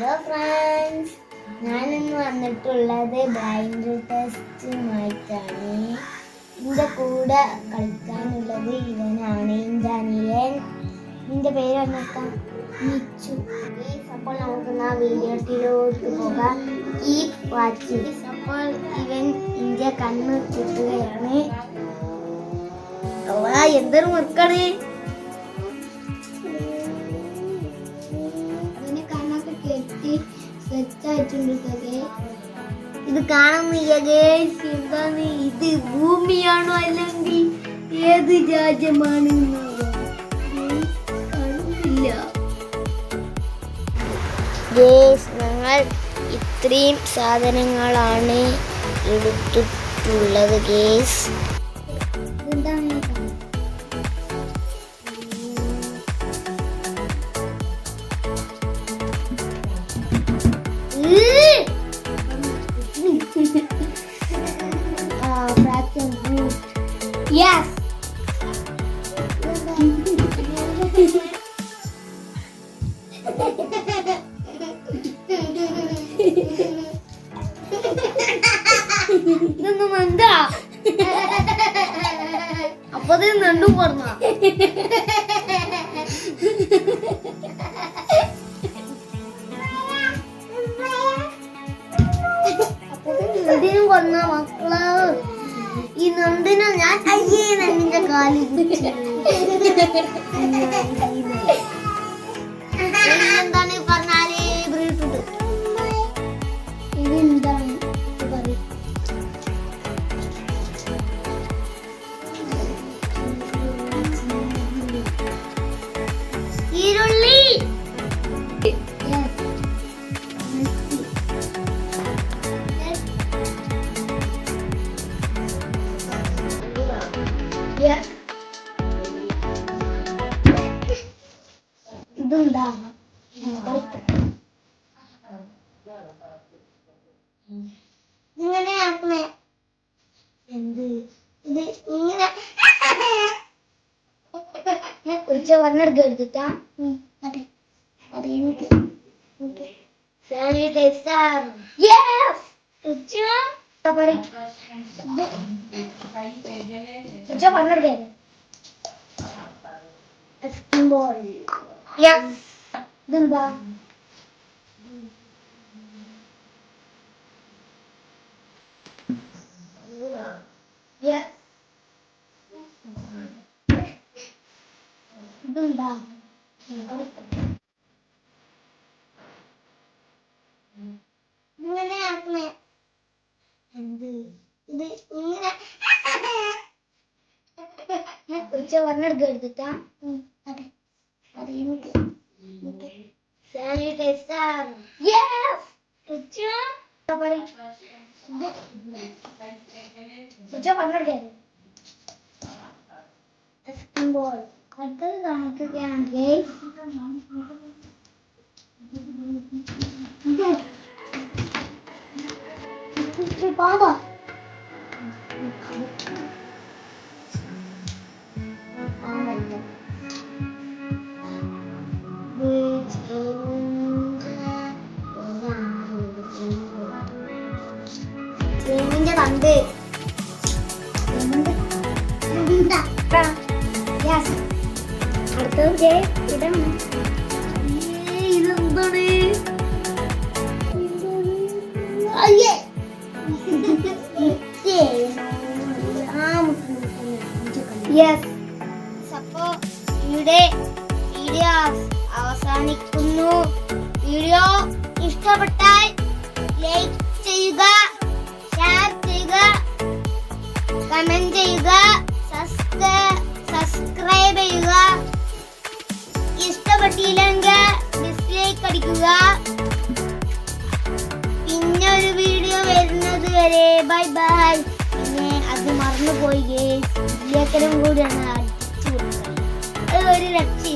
Hello friends, ഞാനിന്ന് വന്നിട്ടുള്ളത് blind ടെസ്റ്റുമായിട്ടാണ്. എൻ്റെ കൂടെ കളിക്കാനുള്ളത് ഇവനാണ്, എൻ്റെ അനിയൻ. നിന്റെ പേര് വന്നേക്കാം, മിച്ചു. അപ്പോൾ നമുക്ക് ആ വീഡിയോയിലോട്ട് പോകാം. Keep watching. അപ്പോൾ ഇവൻ എൻ്റെ കണ്ണ് ചുറ്റുകയാണ്. എന്തൊരു മുറുക്കാണ്! ഇത് കാണുന്നില്ല ഗൈസ്, എന്താണ് ഇത്? ഭൂമിയാണോ അല്ലെങ്കിൽ ഏത് രാജ്യമാണ്? കാണുന്നില്ല ഗൈസ്. ഞങ്ങൾ ഇത്രയും സാധനങ്ങളാണ് എടുത്തിട്ടുള്ളത് ഗൈസ്. എന്താണ് Yes. ഇതൊന്നും എന്താ? അപ്പൊ രണ്ടും പറഞ്ഞ ഇതിനും കൊന്ന മക്കള്. ഈ നന്ദിന ഞാൻ അയ്യേ നന്ദിന്റെ കാലിൽ എന്താണ് പറഞ്ഞാല് ഇതെന്താണ് പറയും? ഈരുള്ളി. ഇതെന്താ? ഇങ്ങനെ ആക്കണേ. എന്ത് ഇത് ഇങ്ങനെ ഉച്ച വന്നെടുത്ത് എടുത്തിട്ടാ? അതെ അതെ. എനിക്ക് സാനിറ്റൈസർ. യെസ്. ഉച്ച വന്നെടുക്കേ. ഇതെന്താ? ഇതെന്താ? ഇങ്ങനെ ആക്കണേ. എന്ത് ഇത് ഇങ്ങനെ ഉച്ച വന്നെടുത്ത് എടുത്തിട്ടാ? അതെ അതെ. എനിക്ക് സാനിറ്റൈസർ. യെസ്. ഉച്ച വന്നെടുക്കേ. അടുത്തത് കാണിക്കുകയാണ് പാമ്പ. തേങ്ങിന്റെ തണ്ട്. അടുത്തത് ഇതാണ്. ഇതെന്താണ്? അയ്യേ. യെസ്. അപ്പോ ഇവിടെ വീഡിയോ അവസാനിക്കുന്നു. വീഡിയോ ഇഷ്ടപ്പെട്ടാൽ ലൈക്ക് ചെയ്യുക, ഷെയർ ചെയ്യുക, കമന്റ് ചെയ്യുക, സബ്സ്ക്രൈബ് ചെയ്യുക. ഇഷ്ടപ്പെട്ടില്ലെങ്കിൽ ഡിസ്ലൈക്ക് അടിക്കുക. പിന്നെ ഒരു വീഡിയോ വരുന്നത് വരെ ബൈ ബൈ. പിന്നെ അത് മറന്നുപോയി ഗൈസ്, ഇതിലേക്കലും കൂടിയാണ് അടിച്ചു കൊടുക്കുന്നത്. അത് ഒരു രക്ഷ.